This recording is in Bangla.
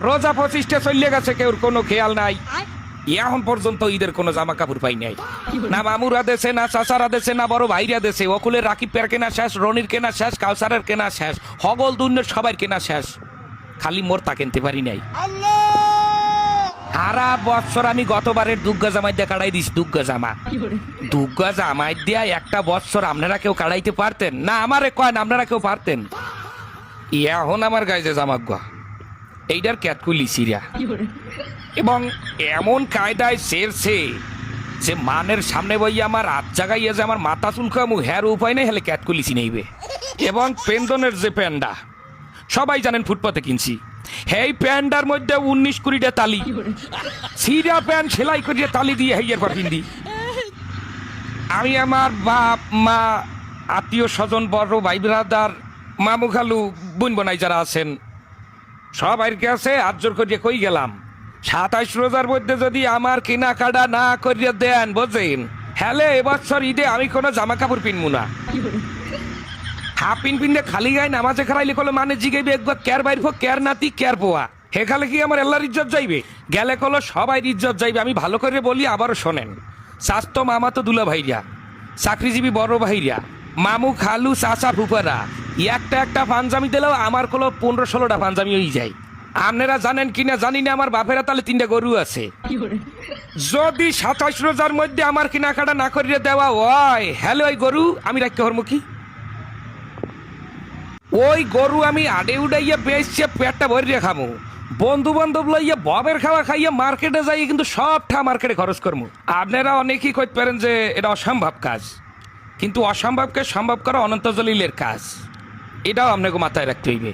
রোজা 25টা চলে গেছে, কেউ কোনো খেয়াল নাই। এখন পর্যন্ত ঈদের কোনো জামা কাপড় পাই নাই, না মামুরা দেশে, না চাচারা দেশে, না বড় ভাইরা দেশে। অকুলের রাকিবের কেনা শেষ, রনির কেনা শেষ, কাউসারের কেনা শেষ, হগল দুর্নের সবাই কেনা শেষ, খালি মোর তা কিনতে পারি নাই। সারা বছর আমি গতবারের দুর্গা জামাই দিয়ে কাটাই দিস। দুর্গা জামাই দিয়া একটা বছর আপনারা কেউ কাটাইতে পারতেন না? আমারে কয় না আপনারা কেউ পারতেন? এখন আমার গায়ে যে জামা গুয়া এইটার ক্যাটকুলি সিরিয়া, এবং এমন কায়দায় সেরছে যে মানের সামনে বই আমার হাত জাগাইয়া যে আমার মাথা চুলকামু হ্যার উপায় নেই, হেলে ক্যাটকুলি চিনাইবে। এবং পেন্দনের যে প্যান্ডা সবাই জানেন ফুটপাতে কিনছি, এই প্যান্ডার মধ্যে 19-20টা তালি, সিরা প্যান্ট সেলাই করিয়া তালি দিয়ে হেয়ার পর পিন্দি। আমি আমার বাপ মা, আত্মীয় স্বজন, বড় ভাই ব্রাদার, মামু খালু, বোন বোনাই যারা আছেন সবাই কাছে হাত জোর করিয়া কই গেলাম, 27 রোজার মধ্যে যদি আমার কেনাকাটা না করিয়া দেন বোঝেন, হ্যালে এবছর ঈদে আমি কোনো জামা কাপড় পিনবো না। হাফ পিনতে খালি গায়ে নামাজে খারাইলে কলো মানে জিগাইবে একবার ক্যার বাইর ফো, ক্যার নাতি ক্যার পোয়া, হেখালে কি আমার আল্লাহর ইজ্জত যাইবে? গেলে কলো সবাই ইজ্জত যাইবে। আমি ভালো করে বলি, আবারও শোনেন। স্বাস্থ্য মামা তো দুলা ভাইরা, চাকরিজীবী বড় ভাইরা, মামু খালু চাচা ফুপারা একটা পাঞ্জামি দিলেও আমার কোনো 15-16টা পাঞ্জামি হয়ে যায়। আপনারা জানেন কিনা জানি না, আমার বাপেরা তাহলে 3টা গরু আছে। যদি 27 রোজার মধ্যে আমার কেনাকাটা না করিয়ে দেওয়া হয়, হ্যালো ওই গরু আমি রাখতে হরমু কি? ওই গরু আমি আডে উড়াইয়া বেচছে পেটটা ভরিয়ে খামু, বন্ধু বান্ধব লইয়া ববের খাওয়া খাইয়া মার্কেটে যাই, কিন্তু সবটা মার্কেটে খরচ করবো। আপনারা অনেকেই কইতে পারেন যে এটা অসম্ভব কাজ, কিন্তু অসম্ভবকে সম্ভব করা অনন্ত জলিলের কাজ, এটাও আপনাকে মাথায় রাখতে হইবে।